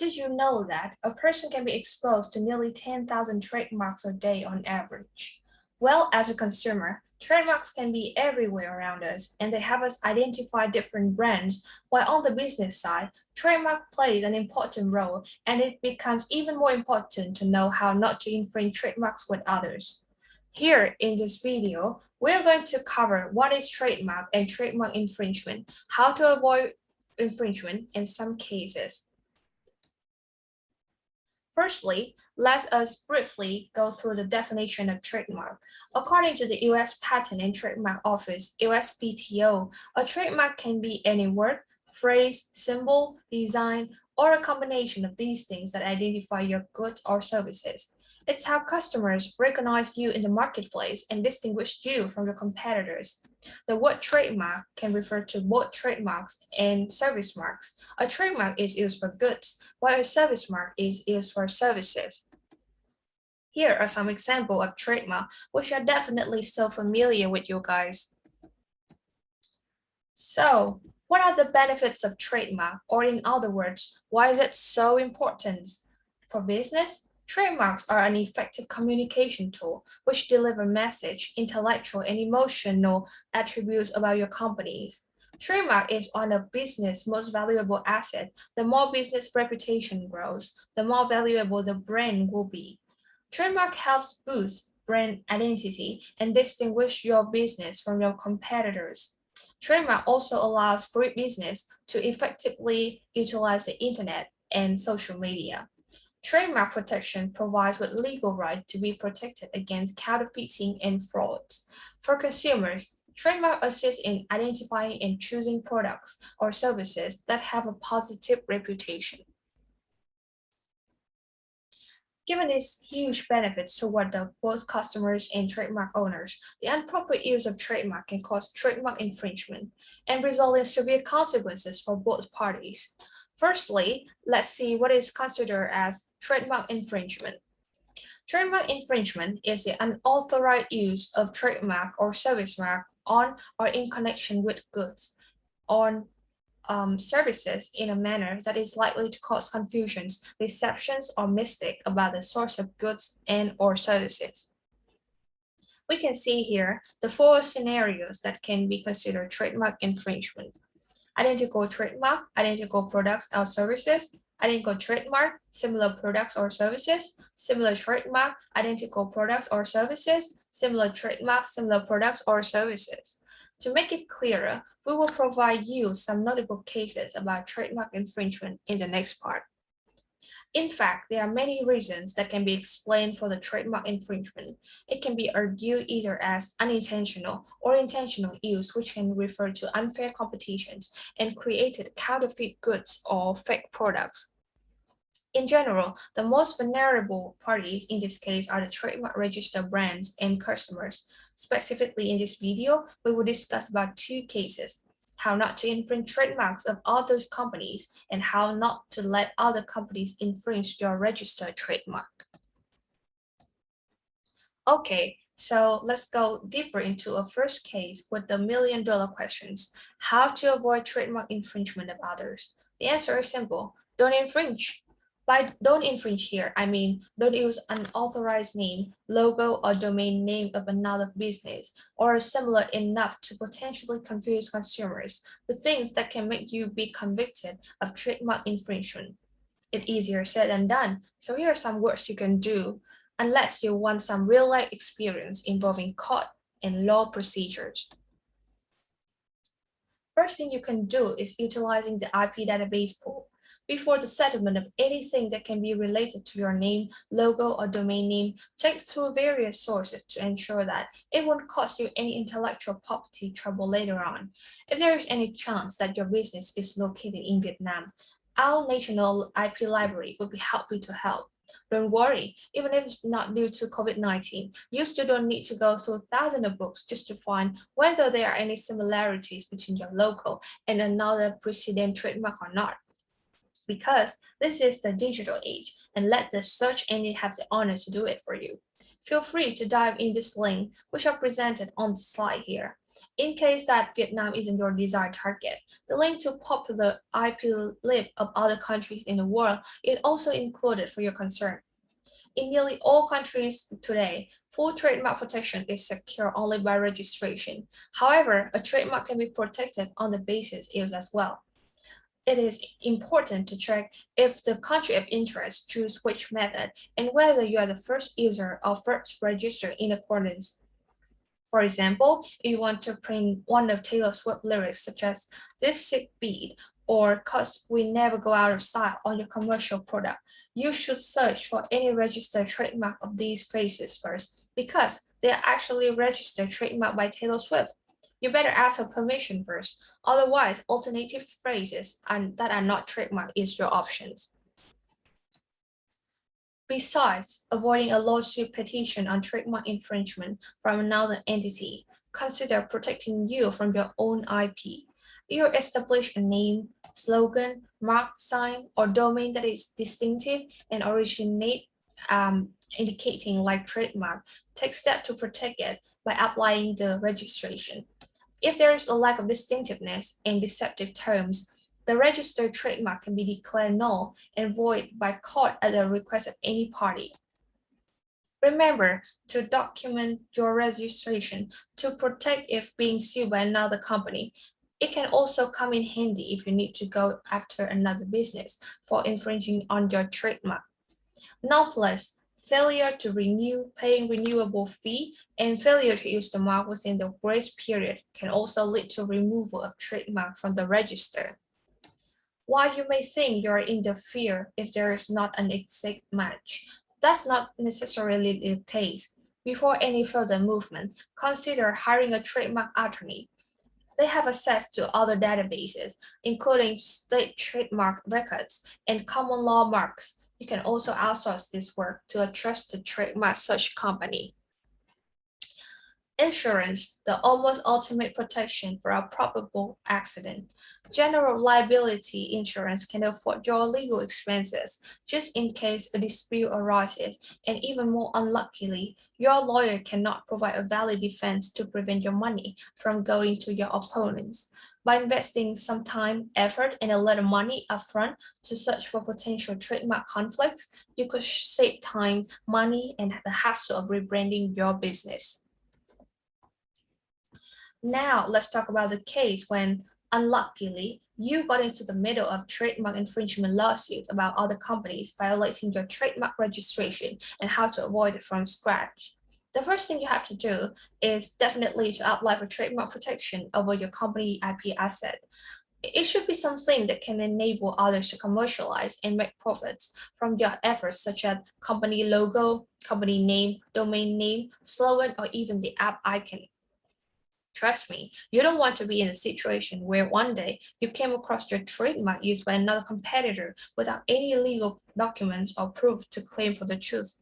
Did you know that a person can be exposed to nearly 10,000 trademarks a day on average? Well, as a consumer, trademarks can be everywhere around us, and they help us identify different brands, while on the business side, trademark plays an important role, and it becomes even more important to know how not to infringe trademarks with others. Here in this video, we're going to cover what is trademark and trademark infringement, how to avoid infringement in some cases. Firstly, let us briefly go through the definition of trademark. According to the U.S. Patent and Trademark Office, USPTO, a trademark can be any word, phrase, symbol, design, or a combination of these things that identify your goods or services. It's how customers recognize you in the marketplace and distinguish you from your competitors. The word trademark can refer to both trademarks and service marks. A trademark is used for goods, while a service mark is used for services. Here are some examples of trademark, which are definitely so familiar with you guys. So, what are the benefits of trademark? Or in other words, why is it so important? For business, trademarks are an effective communication tool which deliver message, intellectual, and emotional attributes about your companies. Trademark is one of business' most valuable asset. The more business reputation grows, the more valuable the brand will be. Trademark helps boost brand identity and distinguish your business from your competitors. Trademark also allows for business to effectively utilize the internet and social media. Trademark protection provides with legal right to be protected against counterfeiting and frauds. For consumers, trademark assists in identifying and choosing products or services that have a positive reputation. Given these huge benefits toward both customers and trademark owners, the inappropriate use of trademark can cause trademark infringement and result in severe consequences for both parties. Firstly, let's see what is considered as trademark infringement. Trademark infringement is the unauthorized use of trademark or service mark on or in connection with goods, on services in a manner that is likely to cause confusions, deceptions, or mistake about the source of goods and or services. We can see here the four scenarios that can be considered trademark infringement. Identical trademark, identical products or services, identical trademark, similar products or services, similar trademark, identical products or services, similar trademark, similar products or services. To make it clearer, we will provide you some notable cases about trademark infringement in the next part. In fact, there are many reasons that can be explained for the trademark infringement. It can be argued either as unintentional or intentional use, which can refer to unfair competitions and created counterfeit goods or fake products. In general, the most vulnerable parties in this case are the trademark registered brands and customers. Specifically in this video, we will discuss about two cases: how not to infringe trademarks of other companies and how not to let other companies infringe your registered trademark. Okay, so let's go deeper into a first case with the million-dollar questions: how to avoid trademark infringement of others. The answer is simple: don't infringe. By don't infringe here, I mean don't use an unauthorized name, logo, or domain name of another business, or similar enough to potentially confuse consumers, the things that can make you be convicted of trademark infringement. It's easier said than done, so here are some words you can do, unless you want some real-life experience involving court and law procedures. First thing you can do is utilizing the IP database pool. Before the settlement of anything that can be related to your name, logo, or domain name, check through various sources to ensure that it won't cost you any intellectual property trouble later on. If there is any chance that your business is located in Vietnam, our national IP library would be happy to help. Don't worry, even if it's not due to COVID-19, you still don't need to go through thousands of books just to find whether there are any similarities between your logo and another precedent trademark or not. Because this is the digital age, and let the search engine have the honor to do it for you. Feel free to dive in this link, which are presented on the slide here. In case that Vietnam isn't your desired target, the link to popular IP list of other countries in the world is also included for your concern. In nearly all countries today, full trademark protection is secure only by registration. However, a trademark can be protected on the basis use as well. It is important to check if the country of interest choose which method and whether you are the first user or first registered in accordance. For example, if you want to print one of Taylor Swift lyrics such as "This Sick Beat" or "Cause We Never Go Out of Style" on your commercial product, you should search for any registered trademark of these phrases first because they are actually registered trademark by Taylor Swift. You better ask her permission first. Otherwise, alternative phrases that are not trademark is your options. Besides avoiding a lawsuit petition on trademark infringement from another entity, consider protecting you from your own IP. You establish a name, slogan, mark, sign, or domain that is distinctive and originate indicating like trademark. Take steps to protect it by applying the registration. If there is a lack of distinctiveness and deceptive terms, the registered trademark can be declared null and void by court at the request of any party. Remember to document your registration to protect if being sued by another company. It can also come in handy if you need to go after another business for infringing on your trademark. Nonetheless, failure to renew, paying renewable fee, and failure to use the mark within the grace period can also lead to removal of trademark from the register. While you may think you're in the fear if there is not an exact match, that's not necessarily the case. Before any further movement, consider hiring a trademark attorney. They have access to other databases, including state trademark records and common law marks. You can also outsource this work to a trusted trademark search company. Insurance, the almost ultimate protection for a probable accident. General liability insurance can afford your legal expenses just in case a dispute arises, and even more unluckily, your lawyer cannot provide a valid defense to prevent your money from going to your opponents. By investing some time, effort, and a little money upfront to search for potential trademark conflicts, you could save time, money, and the hassle of rebranding your business. Now let's talk about the case when, unluckily, you got into the middle of trademark infringement lawsuit about other companies violating your trademark registration and how to avoid it from scratch. The first thing you have to do is definitely to apply for trademark protection over your company IP asset. It should be something that can enable others to commercialize and make profits from your efforts, such as company logo, company name, domain name, slogan, or even the app icon. Trust me, you don't want to be in a situation where one day you came across your trademark used by another competitor without any legal documents or proof to claim for the truth.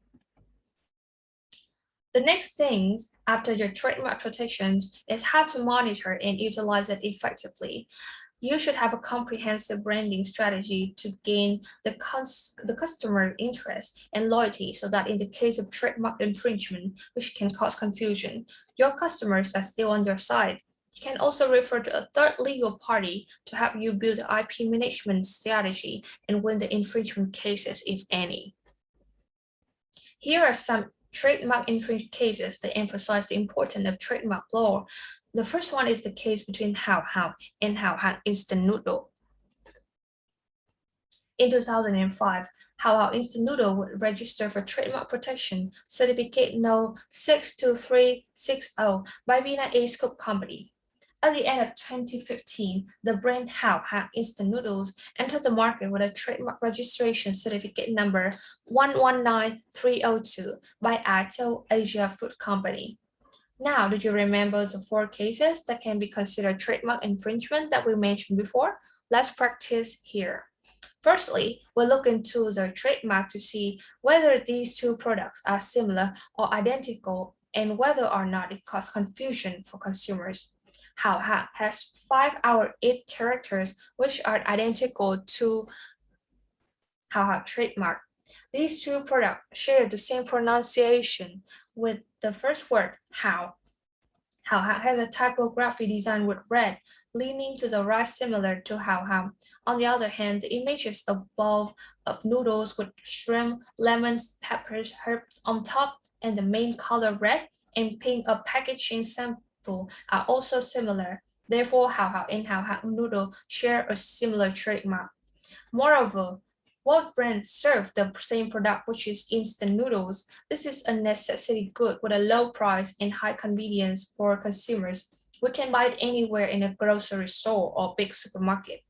The next thing after your trademark protections is how to monitor and utilize it effectively. You should have a comprehensive branding strategy to gain the customer interest and loyalty so that in the case of trademark infringement, which can cause confusion, your customers are still on your side. You can also refer to a third legal party to help you build an IP management strategy and win the infringement cases, if any. Here are some trademark infringement cases that emphasize the importance of trademark law. The first one is the case between Hao Hao and Hao Hao Instant Noodle. In 2005, Hao Hao Instant Noodle would register for trademark protection certificate no. 62360 by Vienna Ace Cook Company. At the end of 2015, the brand Hao Hao Instant Noodles entered the market with a trademark registration certificate number 119302 by Ato Asia Food Company. Now, did you remember the 4 cases that can be considered trademark infringement that we mentioned before? Let's practice here. Firstly, we'll look into the trademark to see whether these two products are similar or identical and whether or not it causes confusion for consumers. Hao Hao has 5 out of 8 characters which are identical to Hao Hao trademark. These two products share the same pronunciation with the first word, Hao. Hao Hao has a typography design with red, leaning to the right similar to Hao Hao. On the other hand, the images above of noodles with shrimp, lemons, peppers, herbs on top, and the main color red and pink of packaging sample are also similar. Therefore, Hao Hao and Hao Hao noodle share a similar trademark. Moreover, both brands serve the same product, which is instant noodles. This is a necessity good with a low price and high convenience for consumers. We can buy it anywhere in a grocery store or big supermarket.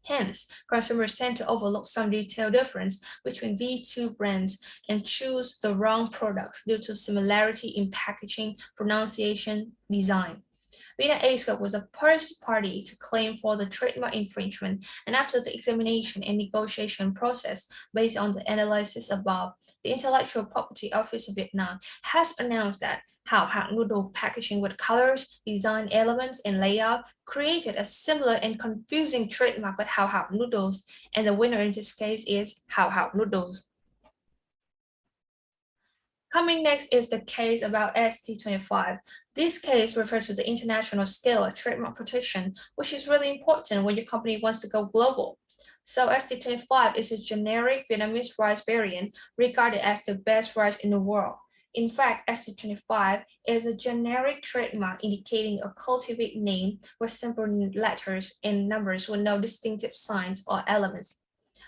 Hence, consumers tend to overlook some detailed difference between these two brands and choose the wrong products due to similarity in packaging, pronunciation, design. Vina Aesop was the first party to claim for the trademark infringement, and after the examination and negotiation process based on the analysis above, the Intellectual Property Office of Vietnam has announced that Hao Hang noodle packaging with colors, design elements, and layout created a similar and confusing trademark with Hao Hao noodles, and the winner in this case is Hao Hao noodles. Coming next is the case about ST25. This case refers to the international scale of trademark protection, which is really important when your company wants to go global. So ST25 is a generic Vietnamese rice variant regarded as the best rice in the world. In fact, ST25 is a generic trademark indicating a cultivated name with simple letters and numbers with no distinctive signs or elements,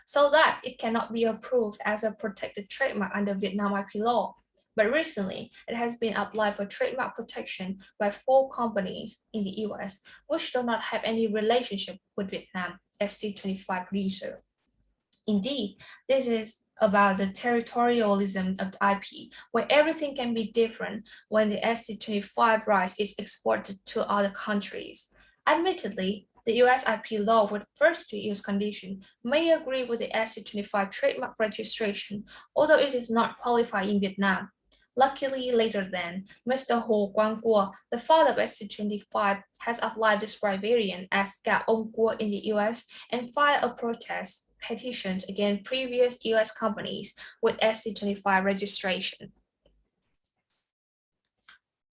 so that it cannot be approved as a protected trademark under Vietnam IP law. But recently, it has been applied for trademark protection by 4 companies in the US, which do not have any relationship with Vietnam ST25 producer. Indeed, this is about the territorialism of the IP, where everything can be different when the ST25 rice is exported to other countries. Admittedly, the US IP law with first use condition may agree with the ST25 trademark registration, although it is not qualified in Vietnam. Luckily, later then, Mr. Ho Quang Guo, the father of ST25, has applied this right variant as Gà Ông Guo in the US and filed a protest petitions against previous US companies with ST25 registration.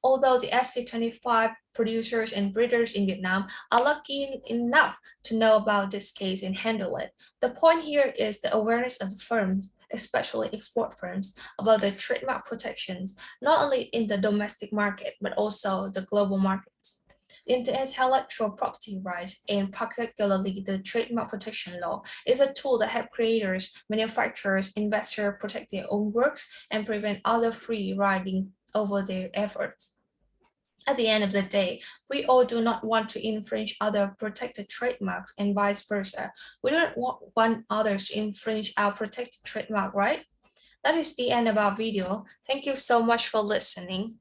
Although the ST25 producers and breeders in Vietnam are lucky enough to know about this case and handle it, the point here is the awareness of the firms, especially export firms, about their trademark protections, not only in the domestic market, but also the global markets. The intellectual property rights, and particularly the trademark protection law, is a tool that helps creators, manufacturers, investors protect their own works and prevent other free riding over their efforts. At the end of the day, we all do not want to infringe other protected trademarks and vice versa. We don't want others to infringe our protected trademark, right? That is the end of our video. Thank you so much for listening.